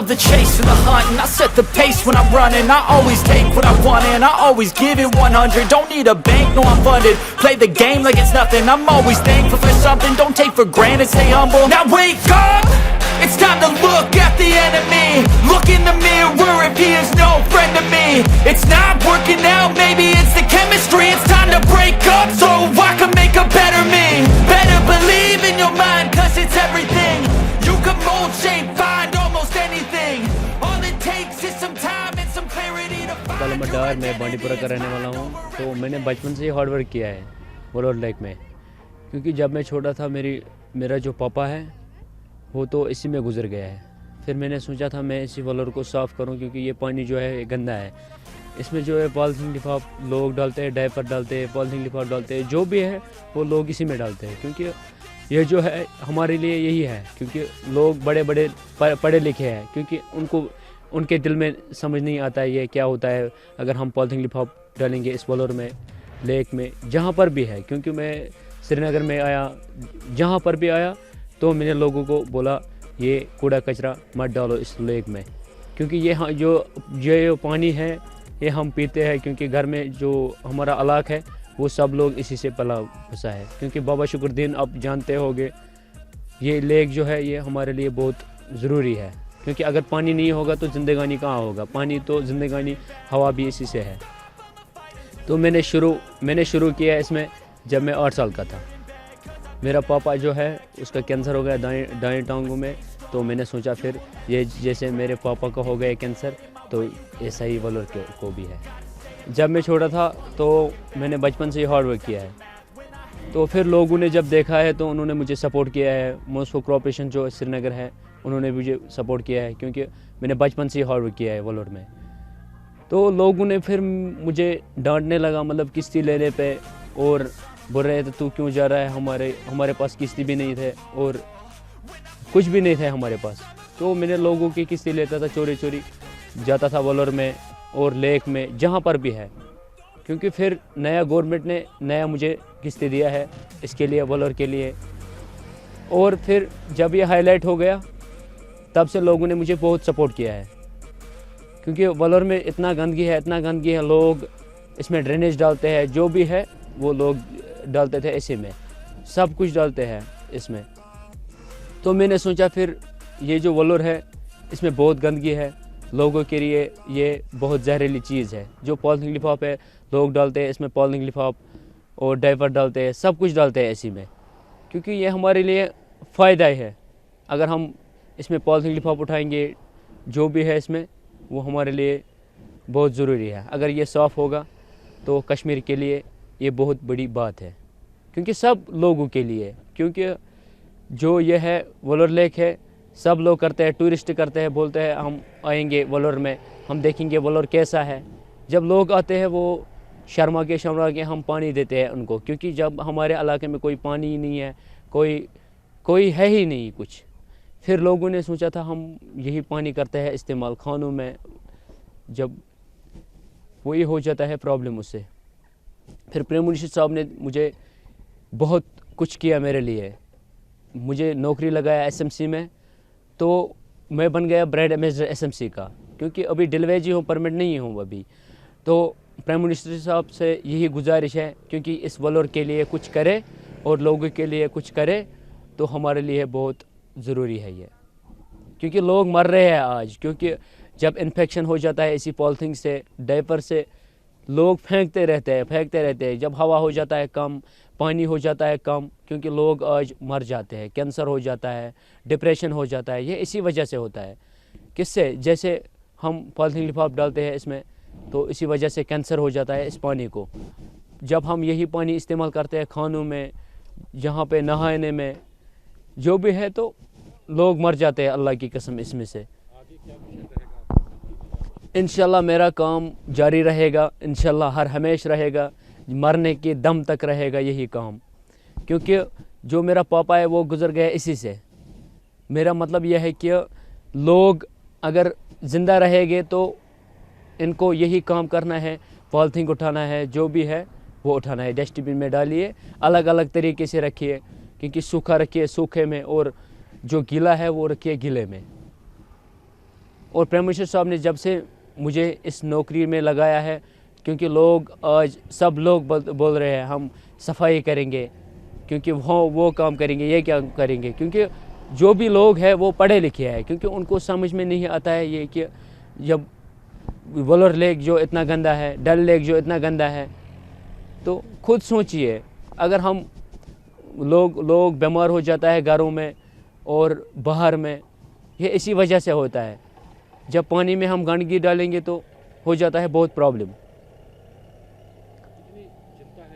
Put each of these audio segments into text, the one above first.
the chase and the hunt, and I set the pace when I'm running. I always take what I want and I always give it 100. Don't need a bank, no I'm funded. Play the game like it's nothing. I'm always thankful for something. Don't take for granted, stay humble. Now wake up, it's time to look at the enemy. Look in the mirror if he is no friend to me. It's not working out, maybe it's the chemistry. It's time to break up so I can make a better me. Better believe in your mind, cause it's everything. You can mold, shape, find almost anything. All it takes is some time and some clarity to find. कलमदार मैं बांडीपुरा का रहने वाला हूँ। तो मैंने बचपन से ही hard work किया है वलोर लेक में, क्योंकि जब मैं छोटा था मेरा जो पापा है वो तो इसी में गुजर गया है। फिर मैंने सोचा था मैं इसी वलोर को साफ़ करूं, क्योंकि ये पानी जो है गंदा है। इसमें जो है पॉलीथीन लिफाफ लोग डालते हैं, डायपर डालते हैं, पॉलीथीन लिफाफ डालते हैं, जो भी है वो लोग इसी में डालते हैं। क्योंकि ये जो है हमारे लिए यही है, क्योंकि लोग बड़े बड़े पढ़े लिखे हैं, क्योंकि उनके दिल में समझ नहीं आता है ये क्या होता है अगर हम पॉलीथीन लिफाफ डालेंगे इस वलोर में, लेक में, जहाँ पर भी है। क्योंकि मैं श्रीनगर में आया, जहाँ पर भी आया तो मैंने लोगों को बोला ये कूड़ा कचरा मत डालो इस लेक में, क्योंकि ये जो पानी है ये हम पीते हैं, क्योंकि घर में जो हमारा इलाका है वो सब लोग इसी से पला बसा है। क्योंकि बाबा शुक्रुद्दीन आप जानते होंगे, ये लेक जो है ये हमारे लिए बहुत ज़रूरी है, क्योंकि अगर पानी नहीं होगा तो ज़िंदगानी कहाँ होगा। पानी तो ज़िंदगानी, हवा भी इसी से है। तो मैंने शुरू किया इसमें जब मैं 8 साल का था। मेरा पापा जो है उसका कैंसर हो गया दाएं टांगों में, तो मैंने सोचा फिर ये जैसे मेरे पापा का हो गया कैंसर तो ऐसा ही वलोर को भी है। जब मैं छोटा था तो मैंने बचपन से ही हार्ड वर्क किया है, तो फिर लोगों ने जब देखा है तो उन्होंने मुझे सपोर्ट किया है। मॉस्को कॉर्पोरेशन जो श्रीनगर है उन्होंने मुझे सपोर्ट किया है, क्योंकि मैंने बचपन से ही हार्ड वर्क किया है वलोर में। तो लोगों ने फिर मुझे डांटने लगा, मतलब किश्ती लेने पे, और बोल रहे थे तू क्यों जा रहा है, हमारे पास किश्ती भी नहीं थे और कुछ भी नहीं थे हमारे पास। तो मैंने लोगों की किश्ती लेता था, चोरी चोरी जाता था वलोर में और लेक में, जहाँ पर भी है। क्योंकि फिर नया गवर्नमेंट ने नया मुझे किश्ती दिया है इसके लिए, वलोर के लिए। और फिर जब ये हाईलाइट हो गया तब से लोगों ने मुझे बहुत सपोर्ट किया है, क्योंकि वलोर में इतना गंदगी है, लोग इसमें ड्रेनेज डालते हैं, जो भी है वो लोग डालते थे इसी में, सब कुछ डालते हैं इसमें। तो मैंने सोचा फिर ये जो वलोर है इसमें बहुत गंदगी है, लोगों के लिए ये बहुत जहरीली चीज़ है। जो पॉलीथीन लिफाफ है लोग डालते हैं इसमें, पॉलीथीन लिफाफ और डायपर डालते हैं, सब कुछ डालते हैं इसी में, क्योंकि ये हमारे लिए फ़ायदा ही है। अगर हम इसमें पॉलीथीन लिफाफ उठाएंगे, जो भी है इसमें, वो हमारे लिए बहुत ज़रूरी है। अगर ये साफ़ होगा तो कश्मीर के लिए ये बहुत बड़ी बात है, क्योंकि सब लोगों के लिए। क्योंकि जो ये है वलोर लेक है, सब लोग करते हैं, टूरिस्ट करते हैं, बोलते हैं हम आएंगे वलोर में, हम देखेंगे वलोर कैसा है। जब लोग आते हैं वो शर्मा के हम पानी देते हैं उनको, क्योंकि जब हमारे इलाके में कोई पानी ही नहीं है, कोई है ही नहीं कुछ। फिर लोगों ने सोचा था हम यही पानी करते हैं इस्तेमाल खानों में, जब वही हो जाता है प्रॉब्लम उससे। फिर प्राइम मिनिस्टर साहब ने मुझे बहुत कुछ किया मेरे लिए, मुझे नौकरी लगाया एसएमसी में, तो मैं बन गया ब्रांड एम्बेसडर एसएमसी का, क्योंकि अभी डिलीवरी ही हूँ, परमिट नहीं हूँ अभी। तो प्राइम मिनिस्टर साहब से यही गुजारिश है, क्योंकि इस वलोर के लिए कुछ करे और लोगों के लिए कुछ करे तो हमारे लिए बहुत ज़रूरी है ये, क्योंकि लोग मर रहे हैं आज। क्योंकि जब इन्फेक्शन हो जाता है इसी पॉलीथीन से, डायपर से, लोग फेंकते रहते हैं। जब हवा हो जाता है कम, पानी हो जाता है कम, क्योंकि लोग आज मर जाते हैं, कैंसर हो जाता है, डिप्रेशन हो जाता है। ये इसी वजह से होता है। किससे? जैसे हम पॉलीथीन लिफाफ डालते हैं इसमें, तो इसी वजह से कैंसर हो जाता है इस पानी को। जब हम यही पानी इस्तेमाल करते हैं खानों में, जहाँ पे नहाने में, जो भी है, तो लोग मर जाते हैं अल्लाह की कसम इसमें से। इंशाल्लाह मेरा काम जारी रहेगा, इंशाल्लाह हर हमेशा रहेगा, मरने के दम तक रहेगा यही काम। क्योंकि जो मेरा पापा है वो गुजर गया इसी से। मेरा मतलब यह है कि लोग अगर ज़िंदा रहेंगे तो इनको यही काम करना है, पॉलीथीन उठाना है, जो भी है वो उठाना है, डस्टबिन में डालिए, अलग अलग तरीके से रखिए, क्योंकि सूखा रखिए सूखे में और जो गीला है वो रखिए गीले में। اور प्राइम मिनिस्टर साहब ने जब से मुझे इस नौकरी में लगाया है, क्योंकि लोग आज सब लोग बोल रहे हैं हम सफाई करेंगे, क्योंकि वो काम करेंगे, ये क्या करेंगे, क्योंकि जो भी लोग हैं वो पढ़े लिखे हैं, क्योंकि उनको समझ में नहीं आता है ये कि जब वलोर लेक जो इतना गंदा है, डल लेक जो इतना गंदा है, तो खुद सोचिए अगर हम लोग बीमार हो जाता है घरों में और बाहर में, ये इसी वजह से होता है। जब पानी में हम गंदगी डालेंगे तो हो जाता है बहुत प्रॉब्लम।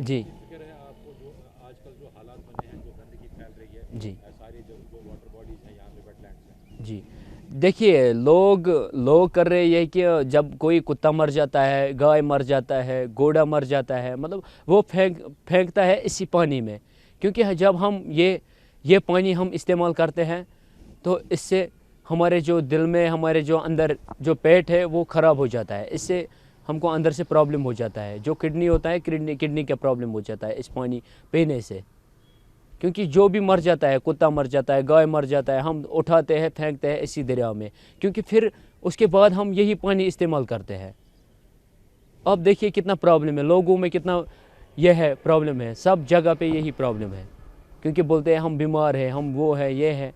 जी आपको जो आजकल जो हालात बने हैं, जो गंदगी फैल रही है, जी सारी जो वाटर बॉडीज हैं यहाँ पे, वेटलैंड्स हैं, जी देखिए लोग कर रहे हैं कि जब कोई कुत्ता मर जाता है, गाय मर जाता है, घोड़ा मर जाता है, मतलब वो फेंकता है इसी पानी में, क्योंकि जब हम ये पानी हम इस्तेमाल करते हैं तो इससे हमारे जो दिल में, हमारे जो अंदर जो पेट है वो ख़राब हो जाता है, इससे हमको अंदर से प्रॉब्लम हो जाता है, जो किडनी होता है किडनी का प्रॉब्लम हो जाता है इस पानी पीने से। क्योंकि जो भी मर जाता है, कुत्ता मर जाता है, गाय मर जाता है, हम उठाते हैं फेंकते हैं इसी दरिया में, क्योंकि फिर उसके बाद हम यही पानी इस्तेमाल करते हैं। अब देखिए कितना प्रॉब्लम है, लोगों में कितना यह है प्रॉब्लम है, सब जगह पे यही प्रॉब्लम है, क्योंकि बोलते हैं हम बीमार हैं, हम वो है, ये है।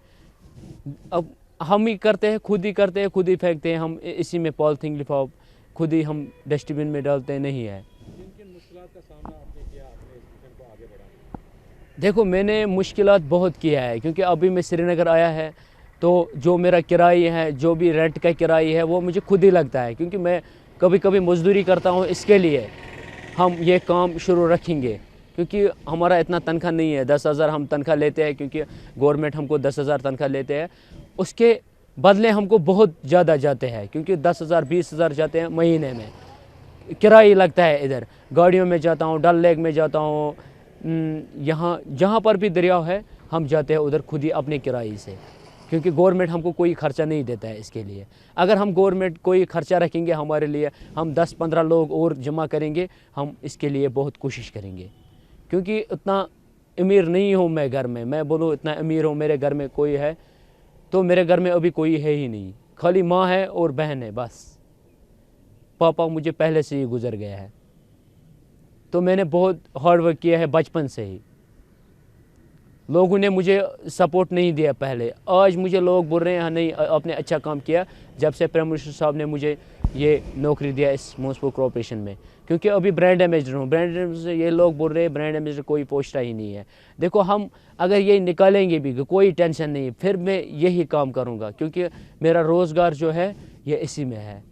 अब हम ही करते हैं, खुद ही करते हैं, खुद ही फेंकते हैं, हम इसी में पॉलीथीन लिफाफ खुद ही हम डस्टबिन में डालते हैं, नहीं है। किन मुश्किलात का सामना आपने किया अपने इस मिशन को आगे बढ़ाने? देखो मैंने मुश्किलात बहुत किया है, क्योंकि अभी मैं श्रीनगर आया है तो जो मेरा किराया है, जो भी रेंट का किराया है वो मुझे खुद ही लगता है, क्योंकि मैं कभी कभी मजदूरी करता हूँ। इसके लिए हम ये काम शुरू रखेंगे, क्योंकि हमारा इतना तनख्वाह नहीं है, 10,000 हम तनख्वाह लेते हैं, क्योंकि गवर्नमेंट हमको 10,000 तनख्वाह लेते हैं, उसके बदले हमको बहुत ज़्यादा जाते हैं, क्योंकि 10,000 20,000 जाते हैं महीने में, किराया लगता है। इधर गाड़ियों में जाता हूँ, डल लेक में जाता हूँ, यहाँ जहाँ पर भी दरिया है हम जाते हैं उधर खुद ही अपने किराए से, क्योंकि गवर्नमेंट हमको कोई ख़र्चा नहीं देता है इसके लिए। अगर हम गवर्नमेंट कोई ख़र्चा रखेंगे हमारे लिए, हम 10-15 लोग और जमा करेंगे, हम इसके लिए बहुत कोशिश करेंगे, क्योंकि उतना अमीर नहीं हूँ मैं घर में। मैं बोलूँ इतना अमीर हूँ, मेरे घर में कोई है तो मेरे घर में अभी कोई है ही नहीं, खाली माँ है और बहन है बस। पापा मुझे पहले से ही गुजर गया है, तो मैंने बहुत हार्ड वर्क किया है बचपन से ही। लोगों ने मुझे सपोर्ट नहीं दिया पहले, आज मुझे लोग बोल रहे हैं हाँ नहीं आपने अच्छा काम किया, जब से प्राइम मिनिस्टर साहब ने मुझे ये नौकरी दिया इस म्युनिसिपल कॉर्पोरेशन में, क्योंकि अभी ब्रांड एम्बेसडर हूँ। ब्रांड एम्बेसडर ये लोग बोल रहे हैं ब्रांड एम्बेसडर कोई पोस्ट ही नहीं है। देखो हम अगर ये निकालेंगे भी कोई टेंशन नहीं, फिर मैं यही काम करूँगा, क्योंकि मेरा रोज़गार जो है ये इसी में है।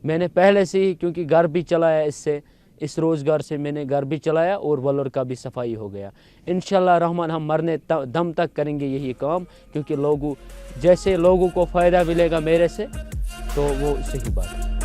मैंने पहले से ही क्योंकि घर भी चलाया इससे, इस रोज़गार से मैंने घर भी चलाया और वलोर का भी सफाई हो गया। इंशाल्लाह रहमान हम मरने दम तक करेंगे यही काम, क्योंकि लोगों को फ़ायदा मिलेगा मेरे से, तो वो सही बात है।